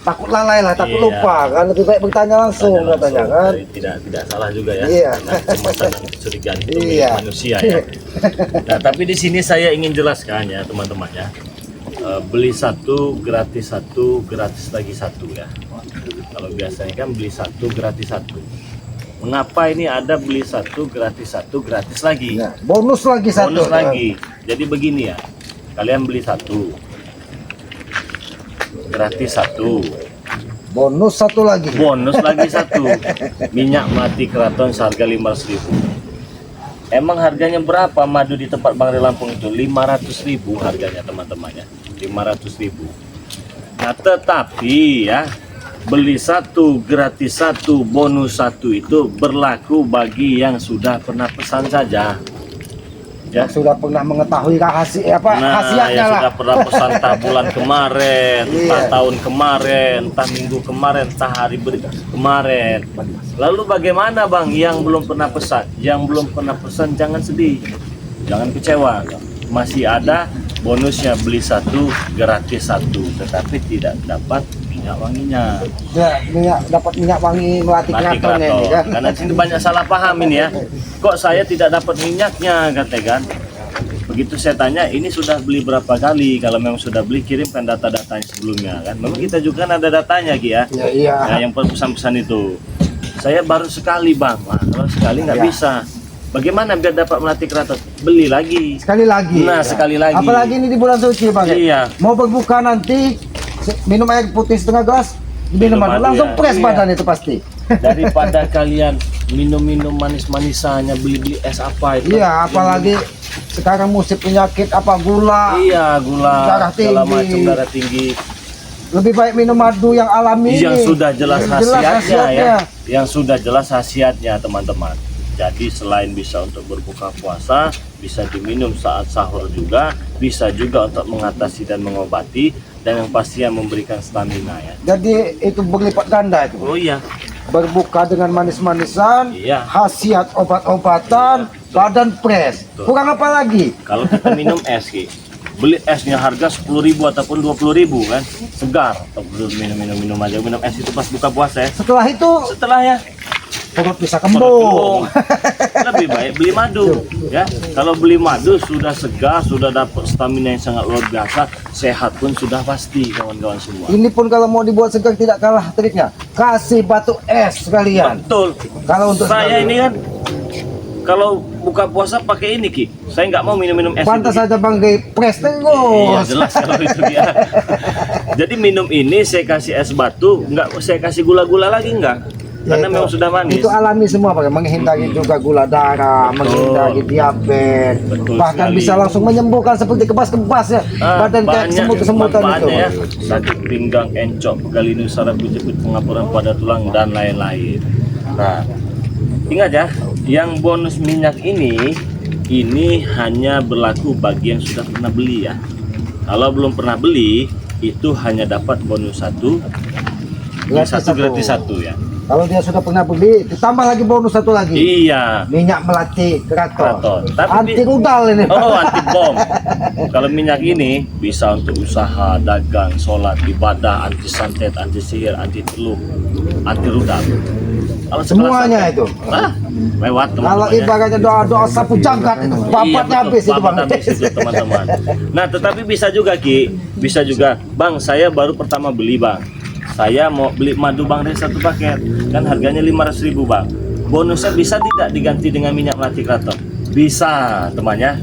takut lalai lah, takut lupa kan, lebih baik bertanya langsung katanya kan. Tidak salah juga ya. Iya. Karena kecemasan dan kecurigaan itu milik Iya. manusia ya. Nah, tapi di sini saya ingin jelaskan ya teman-teman ya. Beli satu gratis lagi satu ya. Kalau biasanya kan beli satu gratis satu. Mengapa ini ada beli satu gratis lagi? Ya, bonus lagi satu. Bonus lagi. Jadi begini ya. Kalian beli satu gratis satu. Bonus satu lagi. Bonus lagi satu. Minyak melati keraton seharga 500.000. Emang harganya berapa madu di tempat Bang Ri Lampung itu? 500.000 harganya teman-teman ya. 500.000. Nah, tetapi ya, beli satu gratis satu bonus satu itu berlaku bagi yang sudah pernah pesan saja. Ya, Yang sudah pernah mengetahui rahasia khasiatnya yang lah. sudah pernah pesan entah bulan kemarin, entah Iya. tahun kemarin, entah minggu kemarin, entah hari kemarin. Lalu bagaimana Bang yang belum pernah pesan? Yang belum pernah pesan jangan sedih, jangan kecewa. Masih ada bonusnya beli satu gratis satu, tetapi tidak dapat minyak wanginya. Ya, dapat minyak wangi melati Mati keraton ini keraton. kan. Karena sini banyak salah paham ini ya. Kok saya tidak dapat minyaknya katanya kan? Begitu saya tanya, ini sudah beli berapa kali? Kalau memang sudah beli, kirimkan data-datanya sebelumnya kan. Memang kita juga kan ada datanya Ki ya. Ya, iya. Nah, yang pesan-pesan itu. Saya baru sekali Bang. Nah, kalau sekali nggak Ya. bisa. Bagaimana biar dapat melati keraton? Beli lagi. Sekali lagi. Nah, sekali lagi. Apalagi ini di bulan suci Bang. ya? Iya. Mau berbuka nanti minum air putih setengah gelas, minum Minum madu madu langsung ya. fresh Iya. badan itu pasti. Daripada kalian minum-minum manis-manisannya, beli-beli es apa itu. Iya, apalagi sekarang musim penyakit apa gula. Iya, gula, Darah segala tinggi. macam darah tinggi. Lebih baik minum madu yang alami Yang ini. sudah jelas Yang khasiatnya ya. Yang sudah jelas khasiatnya teman-teman. Jadi selain bisa untuk berbuka puasa, bisa diminum saat sahur juga, bisa juga untuk mengatasi dan mengobati, dan yang pastinya memberikan stamina ya. Jadi itu berlipat ganda itu. Oh iya, Berbuka dengan manis-manisan, Iya. khasiat obat-obatan, badan fresh. Betul. Kurang apa lagi? kalau kita minum es Ki, beli esnya harga 10.000 ataupun 20.000 kan, segar. Minum aja, minum es itu pas buka puasa ya. Setelah itu Setelah ya, perut bisa Perut kembung. lebih baik beli madu ya. Kalau beli madu sudah segar, sudah dapat stamina yang sangat luar biasa, sehat pun sudah pasti kawan-kawan semua. Ini pun kalau mau dibuat segar tidak kalah triknya. Kasih batu es sekalian. Betul. Kalau untuk Saya segar. ini kan kalau buka puasa pakai ini Ki, saya nggak mau minum-minum es Pantas itu, Ki. saja Bang Gay press Iya terus. jelas kalau itu dia. Jadi minum ini saya kasih es batu, nggak saya kasih gula-gula lagi nggak, Ya, karena itu- memang sudah manis. Itu alami semua Pak, menghindari juga gula darah, Betul. menghindari diabetes, Betul bahkan sekali. bisa langsung menyembuhkan seperti kebas-kebas ya, badan kayak Banyak semut-semutan itu. manfaatnya ya. Sakit pinggang, encok, pegalinu, saraf kejepit, pengapuran pada tulang dan lain-lain. Nah, ingat ya, yang bonus minyak ini hanya berlaku bagi yang sudah pernah beli ya. Kalau belum pernah beli, itu hanya dapat bonus satu, Gratis satu. gratis satu ya. Kalau dia sudah pernah beli, ditambah lagi bonus satu lagi. Iya. Minyak melati keraton. Keraton. Tapi Anti rudal ini. Oh, anti bom. Kalau minyak ini bisa untuk usaha, dagang, sholat, ibadah, anti santet, anti sihir, anti teluk, anti rudal. Kalau sekelas Semuanya santet, itu. lewat Kalau teman-teman ya. ibaratnya doa-doa sapu jagat itu, Iya, bapaknya betul. habis itu Bang. Bapat habis itu teman-teman. Nah, tetapi bisa juga Ki, bisa juga Bang, saya baru pertama beli Bang. Saya mau beli madu Bang Ri satu paket, kan harganya 500.000 Bang. Bonusnya bisa tidak diganti dengan minyak melati keraton? Bisa temannya.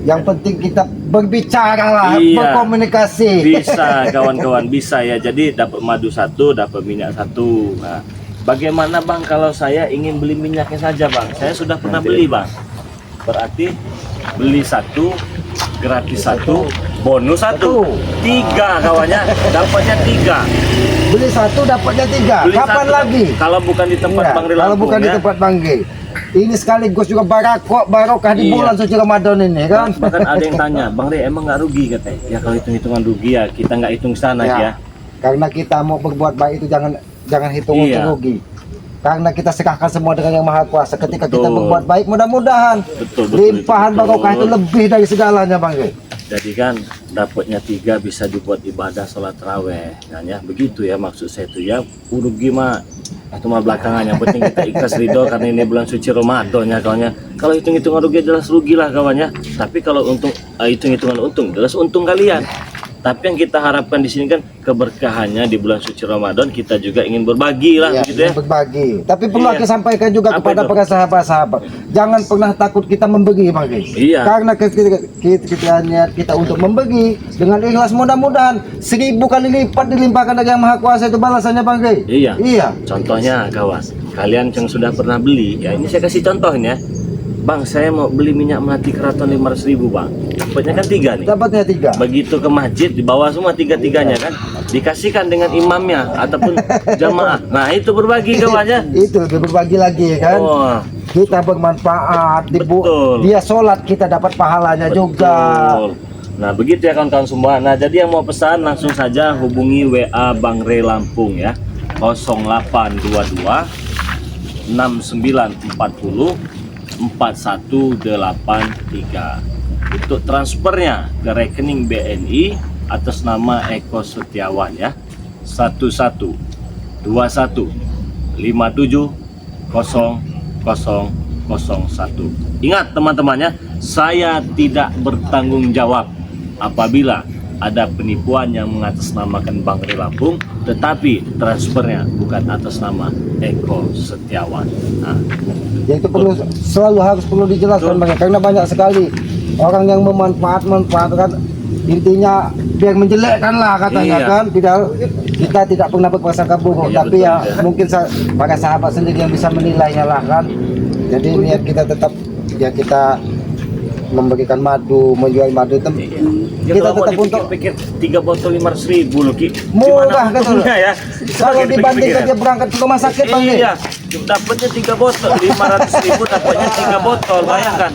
Yang penting kita berbicara lah, Iya. berkomunikasi. Bisa kawan-kawan, bisa ya. Jadi dapat madu satu, dapat minyak satu. Nah, bagaimana Bang kalau saya ingin beli minyaknya saja Bang? Saya sudah pernah beli Bang. Berarti beli satu gratis satu, bonus satu, tiga kawannya, dapatnya tiga. Beli satu dapatnya tiga. Beli Kapan satu, lagi? Kalau bukan di tempat Iya, Bang Ri kalau Lampung bukan di ya. tempat Bang Gay. Ini sekaligus juga barokah di Iya. bulan suci Ramadan ini kan. Bahkan ada yang tanya, Bang Ri emang nggak rugi katanya? Ya kalau hitung-hitungan rugi ya kita nggak hitung sana Ya. ya. Karena kita mau berbuat baik itu jangan hitung Iya. untung rugi. Karena kita serahkan semua dengan Yang Maha Kuasa. Ketika kita Betul. berbuat baik, mudah-mudahan Betul, limpahan betul. barokah itu lebih dari segalanya Bang Gay. Jadi kan dapatnya 3 bisa dibuat ibadah sholat raweh. Nah, ya begitu ya maksud saya itu ya. Rugi mah itu mah belakangan, yang penting kita ikhlas ridho karena ini bulan suci Ramadan ya kawannya. Kalau hitung-hitungan rugi jelas rugi lah kawannya. Tapi kalau untung hitung-hitungan untung jelas untung kalian. Tapi yang kita harapkan di sini kan keberkahannya di bulan suci Ramadan, kita juga ingin berbagi lah begitu ya. Berbagi. Tapi perlu Iya. aku sampaikan juga Apa kepada itu? para sahabat-sahabat. Jangan pernah takut kita membagi, Bang. Iya. Karena ketika niat kita untuk membagi dengan ikhlas, mudah-mudahan 1000 kali lipat dilimpahkan dari Yang Maha Kuasa itu balasannya, Bang. Iya. Iya. Contohnya kawas, kalian yang sudah pernah beli, ya ini saya kasih contohnya. Bang, saya mau beli minyak melati keraton 500.000 bang. Dapatnya kan 3 nih. Dapatnya 3. Begitu ke masjid dibawa semua 3-3-nya kan, dikasihkan dengan imamnya ataupun jamaah. Nah itu berbagi kawannya. Itu lebih berbagi lagi kan. Oh, Kita bermanfaat, Betul. dia sholat kita dapat pahalanya juga. betul. Nah begitu ya kawan-kawan semua. Nah jadi yang mau pesan langsung saja hubungi WA Bang Re Lampung ya, 0822 6940 4183. Untuk transfernya ke rekening BNI atas nama Eko Setiawan ya, 1121570001. Ingat teman-temannya, saya tidak bertanggung jawab apabila ada penipuan yang mengatasnamakan Bang Re Lampung, tetapi transfernya bukan atas nama Eko Setiawan. Nah, Ya itu harus perlu dijelaskan, Bang, karena banyak sekali orang yang memanfaatkan, intinya biar menjelekkan lah katanya Iya. kan. Kita tidak pernah berprasangka buruk, Iya, tapi betul, ya ya. mungkin para sahabat sendiri yang bisa menilainya lah kan. Jadi niat kita tetap ya kita memberikan madu, menjual madu itu Ya, kita kalau mau tetap untuk dipikir-pikir 3 botol 500.000 loh Ki. murah Gimana kan untungnya ya? kalau Dipikir-pikir dibandingkan ya. dia berangkat ke rumah sakit, Bang. Iya, dapatnya 3 botol 500.000, dapatnya 3 botol, bayangkan.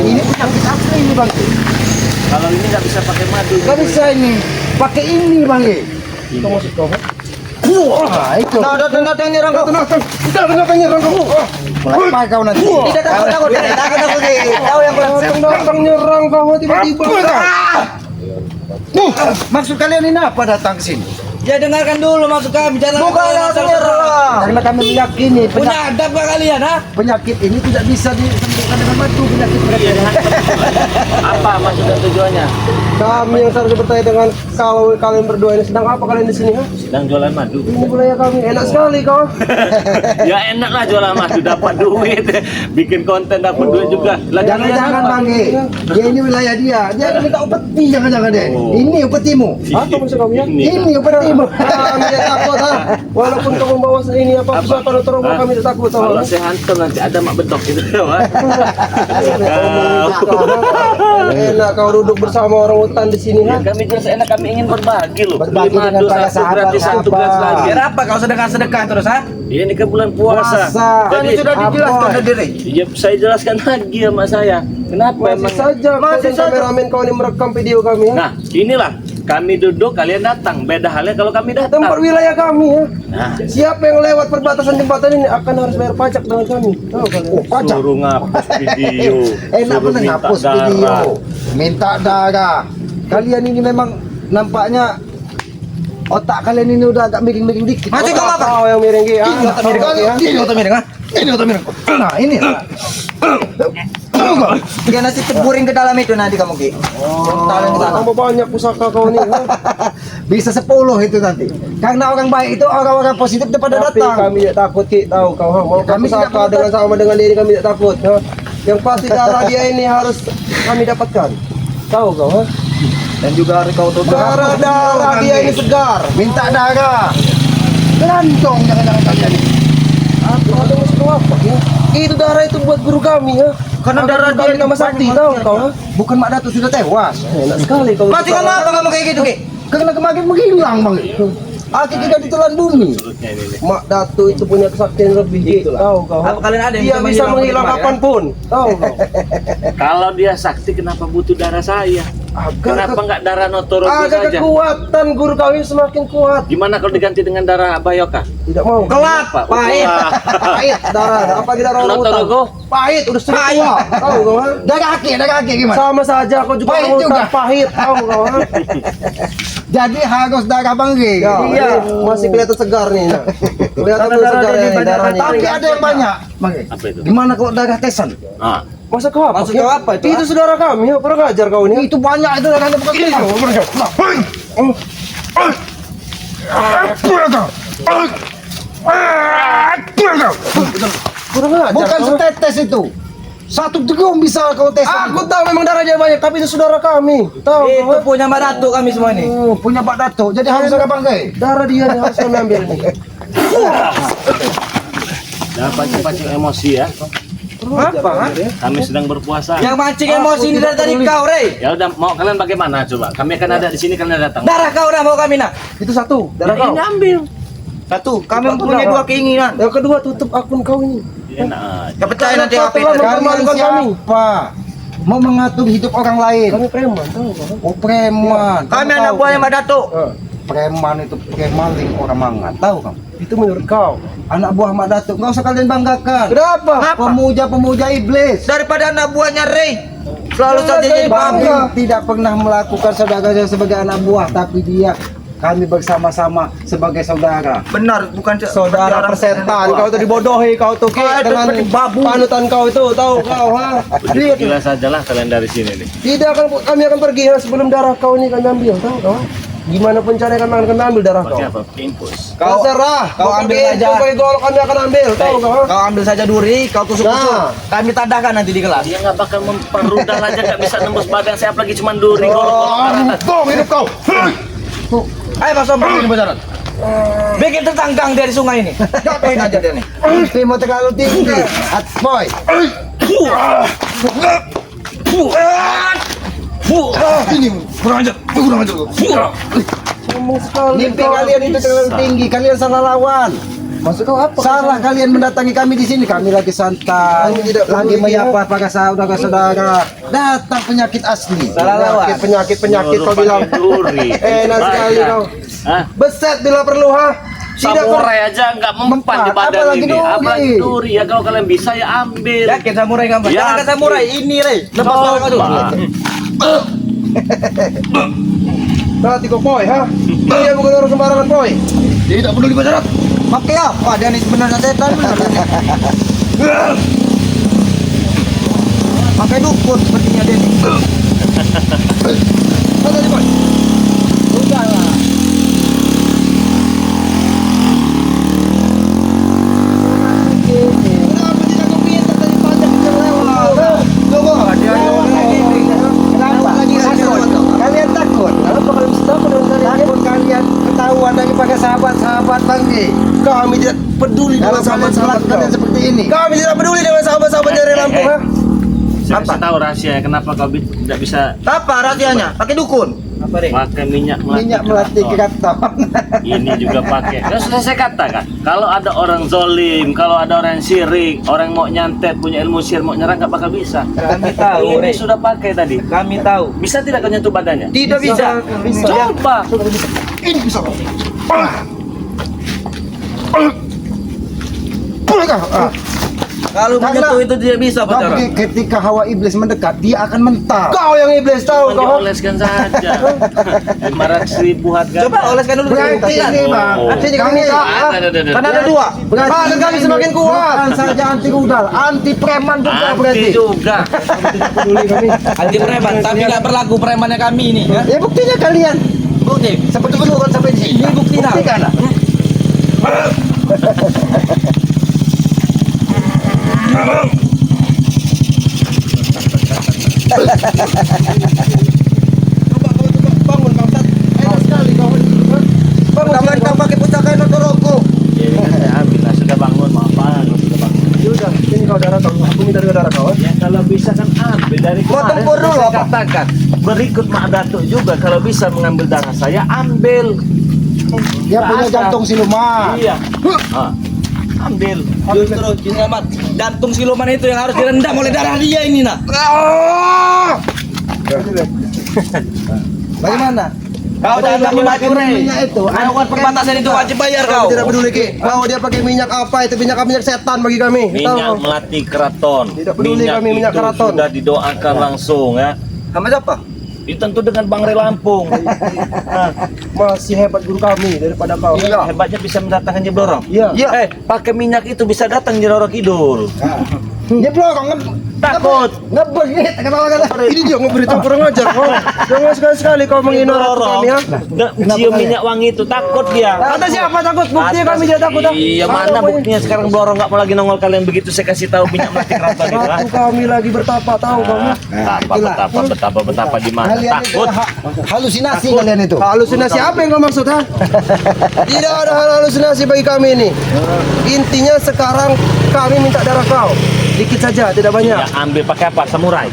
Ini penyakit asli ini, Bang. Kalau ini nggak bisa pakai madu. Gak bisa ini, pakai ini, Bang. Wah, itu. Nah, nyerang kau. Udah nyerang kamu. Mulai kau nanti. Tidak takut. Tahu yang datang nyerang kau tiba-tiba. Maksud kalian ini apa datang ke sini? Ya dengarkan dulu maksud kami, jangan Bukan langsung nyerang. Karena kami meyakini Punya adab gak kalian, ha? penyakit ini tidak bisa disembuhkan dengan batu, penyakit mereka. Apa maksud dan tujuannya? Kami yang seharusnya bertanya dengan kalian berdua ini sedang apa kalian di sini, ha? Sedang jualan madu. Ini wilayah kami enak sekali kau. Ya enak lah jualan madu, dapat duit, bikin konten dapat duit juga. Lah Jangan-jangan, Bang. Dia ini wilayah dia. Dia minta upeti, jangan-jangan deh. Oh. Ini upetimu. Apa maksud kamu ya? Ini upetimu. Kami tidak takut, ha? Walaupun kamu bawa ini apa Apa? kalau terobos kami tidak takut, Kalau ha? saya hantam nanti ada mak bedok gitu ya, Pak. Enak kau duduk bersama orang hutan di sini, Ya, ha? kami jelas enak, kami ingin berbagi loh. Berbagi Beli dengan para satu gratis satu sahabat-sahabat. gelas lagi. Biar apa kau sedekah terus, ha? Ini kan bulan puasa. Puasa. Kan Jadi, sudah dijelaskan apa? sendiri. ya, saya jelaskan lagi sama saya. Kenapa Masih emang? saja, masih kameramen kau ini merekam video kami, ha? Nah, inilah kami duduk, kalian datang. Beda halnya kalau kami datang. Tempat wilayah kami, ya. Nah, Siapa yang lewat perbatasan jembatan ini akan harus bayar pajak dengan kami. Tahu kalian? Oh, pajak. suruh ngapus video. Enak suruh bener minta ngapus darah. video. Minta darah. Kalian ini memang nampaknya otak kalian ini udah agak miring-miring dikit. Masih Otak kau yang miring, ya? Ini otak miring, ya? ini otak miring, ah. Ini otak miring. Nah, ini. Dia nasi ceburing ke dalam itu nanti kamu, Ki. Tambah banyak pusaka kau nih, ha? Bisa 10 itu nanti. Karena orang baik itu orang-orang positif daripada Tapi datang. kami tidak takut, Ki. Tahu kau, ha? Mau Kami tidak pusaka takut. dengan sama dengan diri kami tidak takut, ha? Yang pasti darah dia ini harus kami dapatkan. Tahu kau, ha? Dan juga kau tuh Darah dia ini segar. minta darah. Gelantong jangan-jangan kalian ini. Ada maksud apa, ya? Itu darah itu buat guru kami, ya. Karena darah dia nama sakti, tahu kau, ha? Bukan Mak Datu sudah tewas. Enak sekali kau. Masih kamu apa kamu kayak gitu, Ki? Karena kemarin menghilang, Bang. Aki kita ditelan bumi. Surutnya ini nih. Mak Datu itu punya kesaktian lebih, Ki. Tahu kau, ha? Apa kalian ada yang Dia bisa menghilang menghilang kapanpun. Tahu kau. Kalau dia sakti, kenapa butuh darah saya? Kenapa nggak darah Notorogo Agak saja? kekuatan guru kami semakin kuat. Gimana kalau diganti dengan darah Bayoka? Tidak mau. Kelap, Apa? pahit. Wah. Pahit darah. Apa darah orang Notorogo? Pahit udah sering Pahit. tua. Tahu kau kan? Darah kaki gimana? Sama saja kau juga Pahit orang juga. hutan pahit. Tahu kau kan? Jadi harus darah bangge. Ya, Iya. ini masih kelihatan segar nih. Nah. Kelihatan Karena darah segar dia ya, banyak. darahnya. Tapi ada yang banyak, Bangge. Apa itu? Gimana kalau darah tesan? Ah, Masa kau apa? Maksud kau apa itu, Itu saudara kami, ya, pernah ngajar kau ini. Itu banyak itu darahnya bukan tesan. Pernah ngajar. Bukan kau. setetes itu. Satu drum bisa kau tes. Aku tahu memang darahnya banyak, tapi itu saudara kami. Tahu Itu kau? punya Mbak Datuk kami semua ini. Oh, punya Pak Dato. Jadi harus ada bangge. Darah dia yang harus kami ambil ini. jangan pancing-pancing emosi ya. Apa? Ha? Kami sedang berpuasa. Yang mancing emosi ini dari tadi kau, Rey. Ya udah, mau kalian bagaimana coba? Kami akan ada di sini, kalian datang. Darah kau dah mau kami nak. Itu satu, darah kau. Ini ambil. Satu, kami Itu mempunyai berapa? dua keinginan. Yang kedua tutup akun kau ini. Enak aja. Gak percaya nanti Kau apa telah itu. mempermalukan Kalian kami. siapa? Mau mengatur hidup orang lain. Kami preman, tahu kau? Oh, preman. Kami Kamu anak tahu? buahnya Mbak Datuk. Preman itu maling orang mangan. Tahu kamu? Itu menurut kau. Anak buah Mak Datuk. Nggak usah kalian banggakan. Kenapa? Pemuja-pemuja iblis. Daripada anak buahnya Rey. Selalu Jangan saja jadi saya Kami bangga. tidak pernah melakukan saudara sebagai anak buah, tapi dia kami bersama-sama sebagai saudara. benar, bukan Saudara persetan, kau tuh dibodohi, kau tuh Kau itu dengan seperti babu. panutan kau itu, tahu kau ha? Lihat, Gila sajalah kalian dari sini nih. tidak akan kami akan pergi ha, sebelum darah kau ini kami ambil, tahu kau? Gimana pun caranya kami akan ambil darah kau. Pakai apa? Pakai infus. Terserah, kau ambil saja. Kau pakai golok kami akan ambil, tahu kau? Kau ambil saja duri, kau tusuk-tusuk. Nah. Kami tadahkan nanti di kelas. Dia nggak bakal memperudal aja, nggak bisa nembus badan saya, apalagi cuma duri golok. Bong hidup kau. Ayo Mas Sombong ini bocoran. Bikin tertanggang dari sungai ini. Jatuhin aja dia nih. Mau terlalu tinggi. Hot boy. Ini kurang aja. Ngomong sekali. Mimpi kau. kalian itu terlalu tinggi. Kalian salah lawan. Maksud kau apa? Salah kalian mendatangi kami di sini. Kami lagi santai, Kami tidak lagi peduli, menyapa para saudara-saudara. Datang penyakit asli. Salah lawan. Penyakit kau bilang. duri. Enak sekali kau. Hah? Beset bila perlu ha. Tidak Samurai aja nggak mempan di badan Apalagi ini. duri. Apalagi duri ya, kalau kalian bisa ya ambil. Yakin samurai kamu? Yakin. Jangan ke samurai ini, Rey. Lepas barang kau dulu. Berarti kau poi ha. Dia bukan orang sembarangan poi. Tidak perlu dibacarat. Pakai apa? Dia ini sebenarnya setan. Pakai dukun sepertinya dia nih. Mana ni poi? Udah lah. Kenapa tidak kau minta tadi pajak yang lewat? Tunggu. Kenapa? Kalian takut? Kenapa kalian mesti takut dengan kalian? Takut kalian ketahuan daripada sahabat-sahabat Bangge. Kami tidak peduli Kalau dengan kalian sahabat-sahabat kalian kau. seperti ini. Kami tidak peduli dengan sahabat-sahabat dari Lampung ha. Saya kasih tahu rahasia kenapa kau tidak bisa Apa rahasianya? Pakai dukun. Apa, Rey? pakai minyak Minyak melatih keraton. keraton. Ini juga pakai. Kan sudah saya katakan, kalau ada orang zolim, kalau ada orang syirik, orang mau nyantet, punya ilmu sihir, mau nyerang, nggak bakal bisa. Kami tahu, Ini Rey. sudah pakai tadi. Kami tahu. Bisa tidak kau nyentuh badannya? Tidak bisa. Bisa. Coba. Ini bisa. Kalau menyentuh itu tidak bisa, bocoran. Tapi ketika hawa iblis mendekat, dia akan mental. Kau yang iblis tahu Cuma kau. dioleskan saja. 500.000 harga. Coba oleskan dulu. Berarti ini bang. Oh. Artinya kami Kan ada dua. Badan kami semakin kuat. Bukan saja anti rudal, anti preman juga Anti berarti. juga. Peduli kami. Anti preman, tapi nggak berlaku premannya kami ini. Ya. Ya buktinya kalian. Bukti. Seperti itu kan sampai di sini. Ini bukti nak. Buktikan lah. Bangun bangsat. Enak sekali kau. Bangun Kamu sini, tak pakai pusaka Notorogo. Ya, kan saya ambil lah, sudah bangun, maafan, sudah bangun. Sudah, ini kau darah kau. Aku minta juga darah kau. Ya kalau bisa kan ambil dari Mau kemarin. tempur dulu saya apa? katakan berikut Mak Datuk juga, kalau bisa mengambil darah saya ambil. Dia punya jantung siluman. Iya. Ah, ambil. Justru Jin Ahmad, jantung siluman itu yang harus direndam oleh darah dia ini nak. Bagaimana? Kau jangan maju, Rey. Minyak itu. Lewat perbatasan itu wajib bayar kau. Tidak peduli Ki. Mau dia pakai minyak apa itu minyak setan bagi kami. Minyak melati keraton. Tidak peduli kami minyak itu keraton. sudah didoakan langsung ya. Sama siapa? Itu tentu dengan Bang Rey Lampung. Nah, Masih hebat guru kami daripada kau. hebatnya bisa mendatangkan Nyeblorong. Iya. Pakai minyak itu bisa datang Nyeblorong Kidul. Dia blokong Takut. ngebegit kata-kata. Ini dia ngeberitahu kurang ajar kau. Jangan sekali-sekali kau menghina ratu Nyeblorong kami ya. cium minyak wangi itu takut dia. Kata siapa takut? Buktinya kami tidak takut. Iya, mana buktinya sekarang Blorong nggak mau lagi nongol kalian begitu saya kasih tahu minyak melati keraton itu. Ratu kami lagi bertapa tahu kamu. Betapa di mana Kalian itu takut. halusinasi kalian itu. Halusinasi apa yang kau maksud ha? Tidak ada halusinasi bagi kami ini. Intinya sekarang kami minta darah kau. Dikit saja, tidak banyak. Ya, ambil pakai apa? Samurai.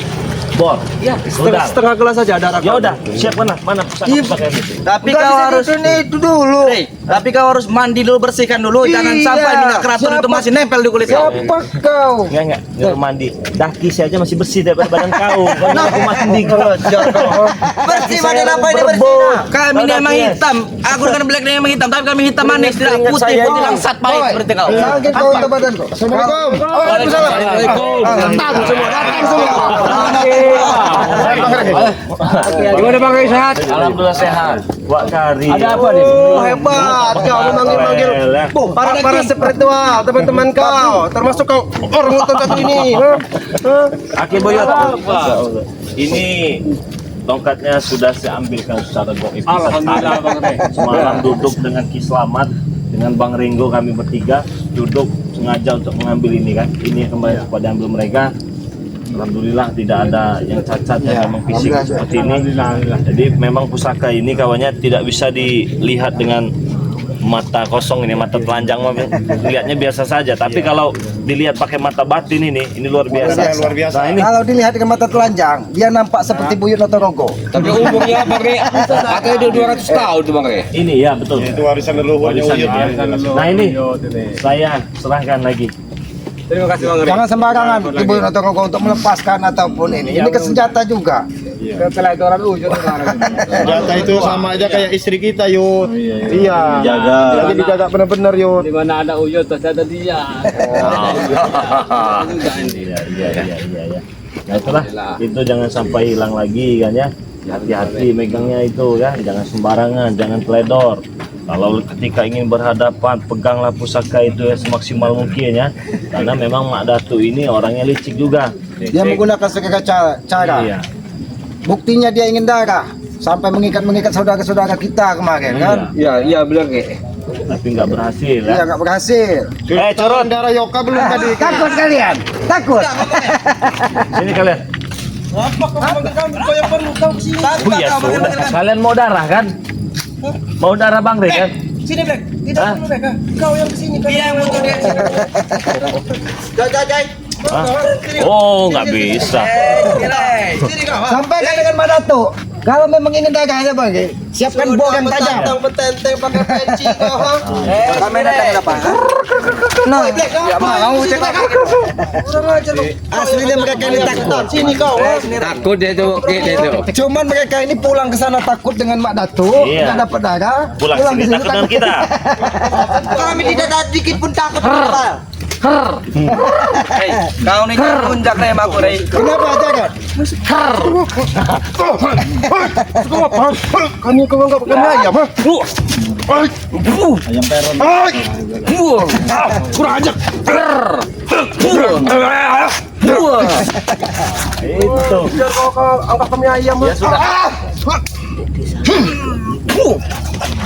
Bor. Ya, setengah gelas saja darah Ya kau. udah, siap mana pusaka itu. Tapi Bukan kau bisa harus itu dulu. Rey, tapi kau harus mandi dulu, bersihkan dulu. Jangan Iya. sampai minyak keraton itu Siapa- masih nempel di kulit kau. Siapa kau? Enggak, nyuruh mandi. Daki saya aja masih bersih daripada badan kau. Kau nyuruh aku mandi. Bersih badan apa ini bersih? Kami ini emang hitam. Aku dengan black dia emang hitam, tapi kami hitam manis, tidak Keringat putih, saya putih ini. langsat pahit seperti kau. Sakit kau itu badan kau. Assalamualaikum. Waalaikumsalam. Datang semua, datang semua. Gimana Bang Rey sehat? Alhamdulillah sehat. Wak Kari. Ada apa nih? Oh, hebat kau memanggil-manggil para spiritual teman-teman kau, termasuk kau orang hutan satu ini. Aki Boyot. Ini tongkatnya sudah saya ambilkan secara goib. Alhamdulillah Bang Rey. Semalam duduk dengan Ki Slamet, dengan Bang Ringo kami bertiga duduk sengaja untuk mengambil ini kan. Ini kembali kepada ambil mereka. Alhamdulillah tidak ada yang cacat yang memang fisik seperti ini. Jadi memang pusaka ini kawannya tidak bisa dilihat dengan mata kosong ini, mata telanjang lihatnya biasa saja. Tapi kalau dilihat pakai mata batin ini luar biasa. Nah, ini Kalau dilihat dengan mata telanjang, dia nampak seperti Buyut Notorogo. Tapi umumnya Bang Rey, katanya udah 200 tahun tuh Bang Rey. ini ya betul. Itu warisan leluhurnya Uyut ya. Nah ini saya serahkan lagi. Terima kasih Bang Rey. Jangan sembarangan Ibu Notorogo untuk melepaskan ataupun ini. Ini ke senjata juga. Setelah itu orang ujung Senjata itu sama aja kayak istri kita Yud. Iya. Jaga. Jadi dijaga benar-benar Yud. di mana ada ujung terus ada dia. Iya. Nah itulah, itu jangan sampai hilang lagi kan ya. Hati-hati megangnya itu ya, jangan sembarangan, jangan teledor. Kalau ketika ingin berhadapan, peganglah pusaka itu ya semaksimal mungkin ya. Karena memang Mak Datu ini orangnya licik juga. Dia menggunakan segala cara. Iya. Buktinya dia ingin darah. Sampai mengikat saudara-saudara kita kemarin kan. Iya benar Rey. Tapi nggak berhasil ya. Iya nggak berhasil. Corot. Darah Yoka belum tadi. Takut kalian? Takut? Sini kalian. Apa kau memanggil kami? Kau yang perlu kau kesini. Oh iya sudah. Kalian mau darah kan? Mau darah Bang Rey kan? Sini Black. Tidak Hah? perlu Black. Kau yang kesini. Dia yang butuh dia. Jai. Hah? Oh nggak bisa. Sini kau. Sampaikan dengan Madato. Kalau memang ingin dagang ya Bang, siapkan bom yang tajam. Petenteng pakai peci kau. Kami datang apa? Nah, Ya mau cek Kurang ajar lu. aslinya mereka ini takut. Sini kau. Takut dia tuh, oke dia tuh. Cuman mereka ini pulang ke sana takut dengan Mak Datuk, Iya. nggak dapat darah. Pulang ke sini sini takut dengan kita. Kami tidak ada dikit pun takut. Hei, kau nih jangan lunjak Rey sama aku Rey. Kenapa jangan? Kami kau enggak pakai ayam, ha? Kurang ajar. Itu. Biar kau angkat kami ayam, ha? Ya sudah.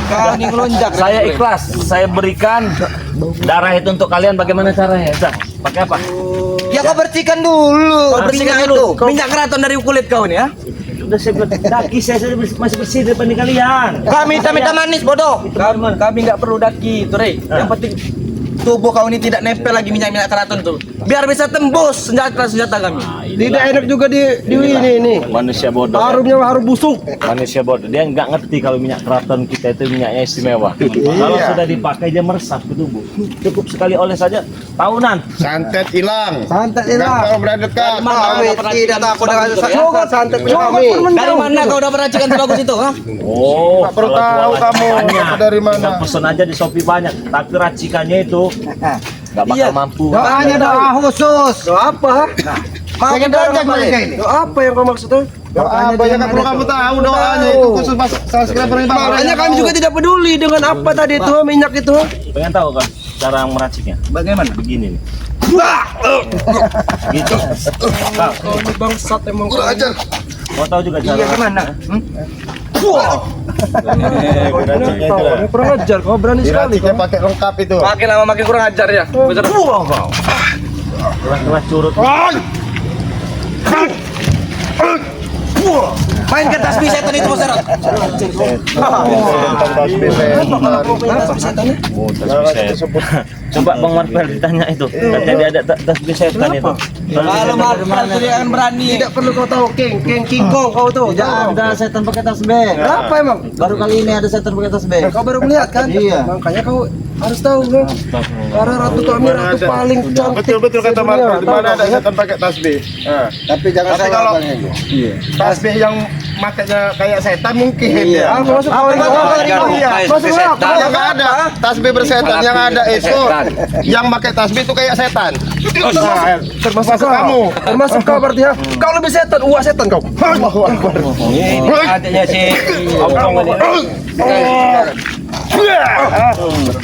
Kau nih ngelunjak. Saya ikhlas. Saya berikan darah itu untuk kalian. Bagaimana caranya? Zah? Pakai apa? Ya kau bersihkan dulu. Kau bersihkan itu. Minyak keraton dari kulit kau nih ya. Udah saya buat daki saya masih bersih daripada kalian. Kami hitam manis bodoh. Kami nggak perlu daki itu Rey. Yang penting tubuh kau ini tidak nempel lagi minyak keraton tuh. Biar bisa tembus senjata kami. Tidak enak juga di ini. Manusia bodoh. Ya. Harumnya harum busuk. Manusia bodoh. Dia nggak ngerti kalau minyak keraton kita itu minyaknya istimewa. Kalau sudah dipakai dia meresap ke tubuh. Cukup sekali oleh saja tahunan. Santet hilang. Santet Nggak hilang. tahu berdekat. Kami tidak takut dengan Coba santet kami. Dari mana kau dapat racikan bagus itu? Ha? Oh, Nggak perlu kalau tahu jualan kamu banyak. dari mana. Tinggal pesen aja di Shopee banyak. Tapi racikannya itu nggak bakal mampu. Doanya doa khusus. Doa apa? Mau berangkat mereka ini. Doa apa yang kau maksudnya? Apa yang nggak perlu kamu tahu doanya itu khusus pas salah sekali perintah. Makanya kami juga tidak peduli dengan apa tadi itu minyak itu. Pengen tahu kan cara meraciknya? Bagaimana? Begini nih. Gitu. Kau, Ini bangsat emang. mau tahu juga cara? Iya gimana? Kurang ajar kau berani sekali. Diraciknya pakai lengkap itu. Makin lama makin kurang ajar ya. Betul. Keras curut. Mainkan tasbih setan itu Bos Erat. Coba Bang Marvel ditanya itu. Katanya dia ada tasbih setan itu. Kalau Marvel tidak akan berani. Tidak perlu kau tahu King Kong kau tuh. Tidak ada setan pakai tasbih. Apa emang? Baru kali ini ada setan pakai tasbih. Kau baru melihat kan? Iya. Makanya kau harus tahu kan? Karena Ratu kami ratu paling cantik. Betul kata sedunia. Marco. Di Tahu mana ada kau, kan? setan pakai tasbih? Nah, Tapi jangan Tapi salah kalau- Bang Ego. tasbih yang makainya kayak setan mungkin Iya. ya. Masuk kau ini. Iya. Masuk kau. Yang ada tasbih bersetan yang ada itu yang pakai tasbih itu kayak setan. Nah, termasuk kamu. Termasuk kau berarti ya. Kau lebih setan, uang setan kau. Adanya si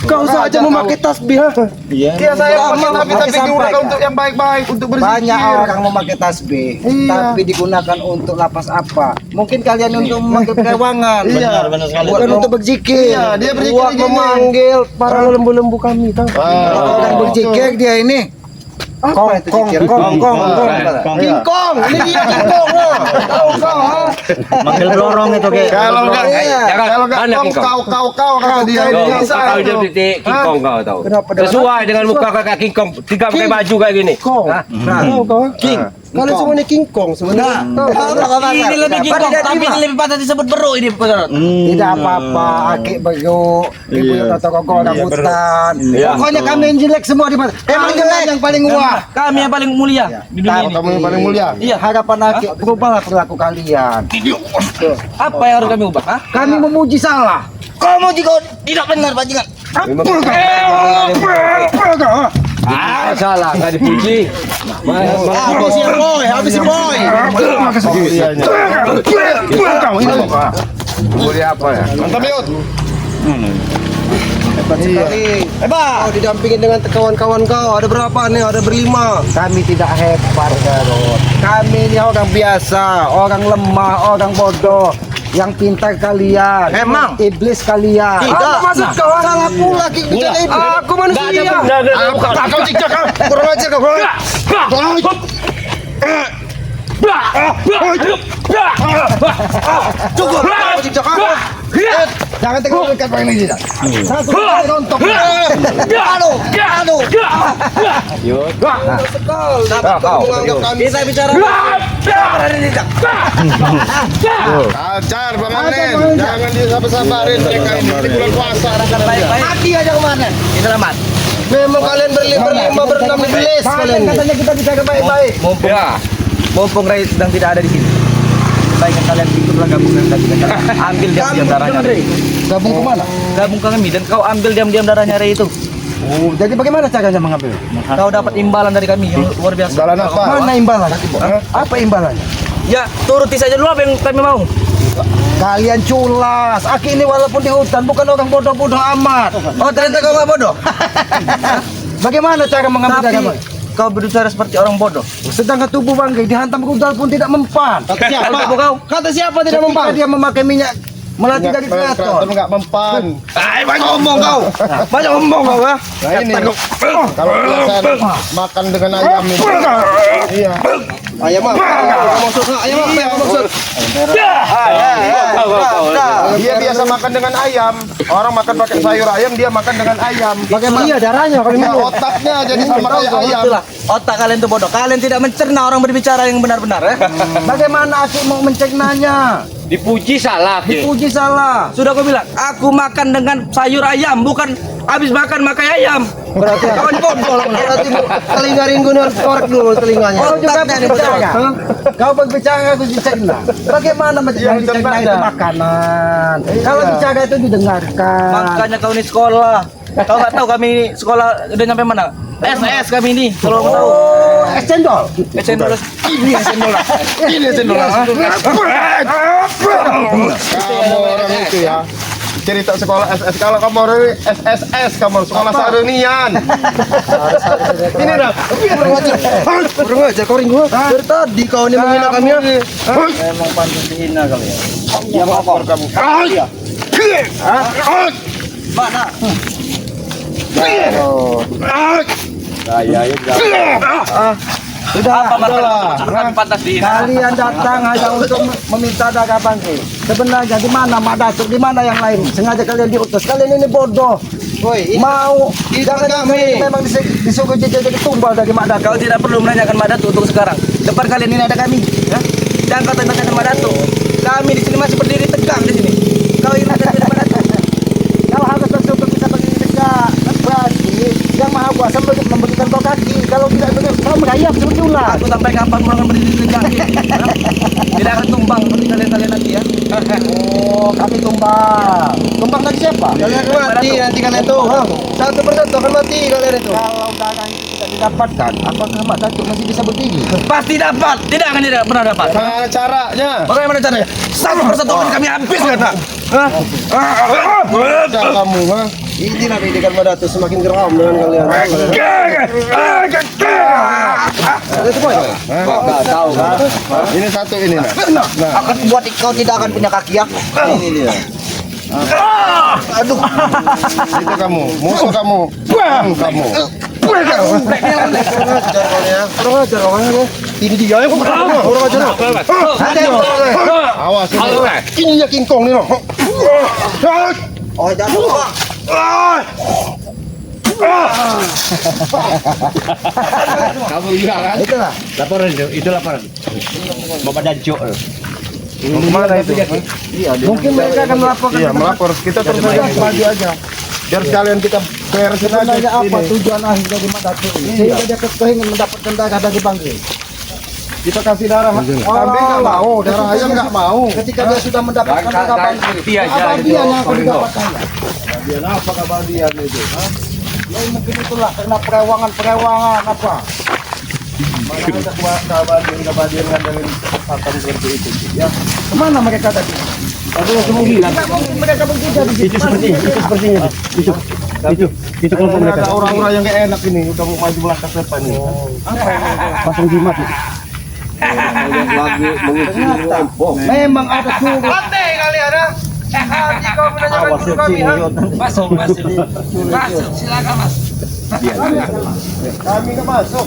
Kau saja memakai tasbih ha. Iya saya pakai tapi digunakan untuk yang baik-baik untuk berzikir. Banyak orang memakai tasbih, Iya. tapi digunakan untuk lapas apa? Mungkin kalian untuk memakai kewangan. Iya. Bukan untuk berzikir. Iya, dia berzikir Uang gini. memanggil para lembu-lembu kami tahu. Orang berzikir dia ini. Apa itu zikir? Kong. King Kong, ini dia King Kong loh. Tahu kau ha? Manggil lorong itu kayak. Kalau enggak Iya. kalau enggak kau kata dia ini bisa. Kau dia titik King Kong kau tahu. Kenapa dia- Sesuai dengan muka kakak King Kong. Tiga pakai baju kayak gini. Kong. Tahu kau? King. Kalian semua ini King Kong sebenarnya. Tahu. ini lebih gingkong, tapi ini lebih patah disebut beruk ini Bos Erat. Tidak apa-apa, akik bego, ibu yang tahu kok orang hutan. Iya. Pokoknya kami yang jelek semua di mana. Emang jelek yang paling wah. Kami yang paling mulia di dunia ini. Kamu yang paling mulia. Iya, harapan akik berubahlah perilaku kalian. Apa yang harus kami ubah? Ha? Kami memuji salah. Kau mau jika tidak benar bajingan. Salah nggak dipuji. Habis ya boy. Mulia apa ya? Mantap yuk. Kau didampingin dengan kawan-kawan kau. Ada berapa nih? Ada berlima. Kami tidak hebat, Garot. Kami ini orang biasa, orang lemah, orang bodoh. Yang pintar kalian. Emang? Iblis kalian. Apa maksud kau? Salah pula bicara itu. Aku manusia. Kau cicak kau. Kurang ajar kau. Cukup. Kau cicak kau. Jangan tengok dekat paling ini. Satu kali rontok. Aduh. Kau menganggap kami Kita bicara Ajar Bang Anen. Jangan disabar-sabarin mereka ini bulan puasa. baik-baik. mati aja kemana? Kita selamat. memang kalian berlima berenam iblis kalian. Katanya kita bisa baik-baik. Mumpung Ray sedang tidak ada di sini. Baikkan kalian ikutlah gabung dengan kami. Ambil diam-diam darahnya Ray. Gabung kemana? Gabung ke kami dan kau ambil diam-diam darahnya Ray itu. Oh, jadi bagaimana caranya mengambil? Kau dapat imbalan dari kami yang luar biasa. Jalan apa? Mana imbalan? Apa imbalannya? Ya, turuti saja dulu apa yang kami mau. Kalian culas. Aki ini walaupun di hutan bukan orang bodoh-bodoh amat. Oh, ternyata kau nggak bodoh. Bagaimana cara mengambil Tapi darah? kau berbicara seperti orang bodoh. Sedangkan tubuh bangkai dihantam rudal pun tidak mempan. Siapa kau? Kata siapa tidak mempan? Dia memakai minyak Melatih jadi kreator. Enggak mempan. Banyak ngomong kau. Banyak ngomong kau ya. Nah ini kalau biasa makan dengan ayam ini. Iya. Ayam apa? Maksud ayam apa yang maksud? Dia biasa makan dengan ayam. Orang makan pakai sayur ayam, dia makan dengan ayam. Bagaimana? Iya darahnya kalau Ya, otaknya jadi sama kayak ayam. Itulah otak kalian tuh bodoh. Kalian tidak mencerna orang berbicara yang benar-benar ya. Bagaimana aku mau mencernanya? Dipuji salah. Dipuji salah. Sudah aku bilang, aku makan dengan sayur ayam, bukan habis makan makai ayam. Berarti Kawan bodoh. berarti telinga ringgu harus korek dulu telinganya. Kau juga Otaknya nih, berbicara. Kau berbicara aku dicerna. Bagaimana yang dicerna itu makanan. Kalau dijaga itu didengarkan. Makanya kau ini sekolah. Kau nggak tahu kami ini sekolah udah nyampe mana? SS kami ini, kalau mau tahu. Es cendol. Cendol ini cendol lah. Ini cendol lah. Kamu orang itu ya. Cerita sekolah SS, kalau kamu orang SSS, kamu sekolah sarunian. Ini dah. Kurang aja kau ringgu. Dari tadi kau ini menghina kami ya. Emang pantas dihina kali ya. Dia lapor kamu. Mana? Sudah. Apa masalah? Kami pantas dihina. Kalian datang hanya untuk meminta dagang bangke. Sebenarnya di mana Mak Datuk, di mana yang lain? Sengaja kalian diutus. Kalian ini bodoh. Woi, Mau jangan kami memang disuruh jadi tumbal dari Mak Datuk. Kau tidak perlu menanyakan Mak Datuk untuk sekarang. Depan kalian ini ada kami. Ya? Jangan kau tanyakan Mak Datuk. Kami di sini masih berdiri tegak di sini. Kau ini ada di Mak Datuk. Kau harus bersyukur bisa berdiri tegak. Berarti yang Maha Kuasa memberikan kau kaki. Kalau tidak begitu, kau merayap seperti ular. Aku sampai kapan mau berdiri tegak ini? Ya? Tidak akan tumbang seperti kalian nanti ya. Oh, kami tumbang. Tumbang dari siapa? kalian akan mati nanti kalian tuh. Satu persatu akan mati kalian itu. Kalau dagang itu tidak didapatkan, apakah Mak Datuk masih bisa berdiri? Pasti dapat. Tidak akan tidak pernah dapat. Nah, caranya. Bagaimana caranya? Satu persatu akan kami habis kata. Jangan kamu, ha? Inilah didikan Mak Datuk semakin geram dengan kalian. Ada semua ya? Enggak tahu. Ini satu ini nah. Akan buat kau tidak akan punya kaki ya. Ini dia. Itu kamu, musuh kamu. Kamu. Kurang ajar orangnya. Ini dia yang orang aja. Awas. Ini ya King Kong nih loh. Oh, jatuh. Kamu juga kan? Itulah. Laporan itu laporan. Bapak Danco. Kemana itu? Mungkin mereka akan melaporkan. Iya, melapor. Kita terus Maju aja. biar sekalian kita beresin aja Sebenarnya apa ini. tujuan akhir dari Mak Datuk ini? Sehingga dia ingin mendapatkan darah dari bangke. Kita kasih darah kambing nggak mau, darah ayam nggak mau. Ketika dia sudah mendapatkan darah bangke, keabadian yang akan didapatkannya. Keabadian apa keabadian itu? Ya mungkin itulah karena perewangan apa? Mana ada keabadian dari kesempatan seperti itu? Ya, Kemana mereka tadi? aduh semua hilang. Tidak mungkin mereka bekerja di situ. Itu kelompok mereka. Ada orang-orang yang kayak enak ini, udah mau maju melangkah ke depan ini. Pasang jimat. Lagi mengisi kelompok. Memang ada suruh. Pandai kalian ya. Jika kau menanyakan guru kami, masuk, silakan mas. Kami nggak masuk.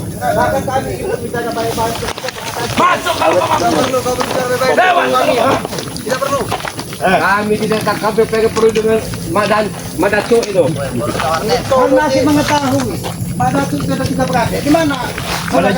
Masuk kalau kau masuk. Lewat. Kami tidak KPP perlu dengan Madacu itu. Karena si mengetahui pada itu kita berada di mana? Mana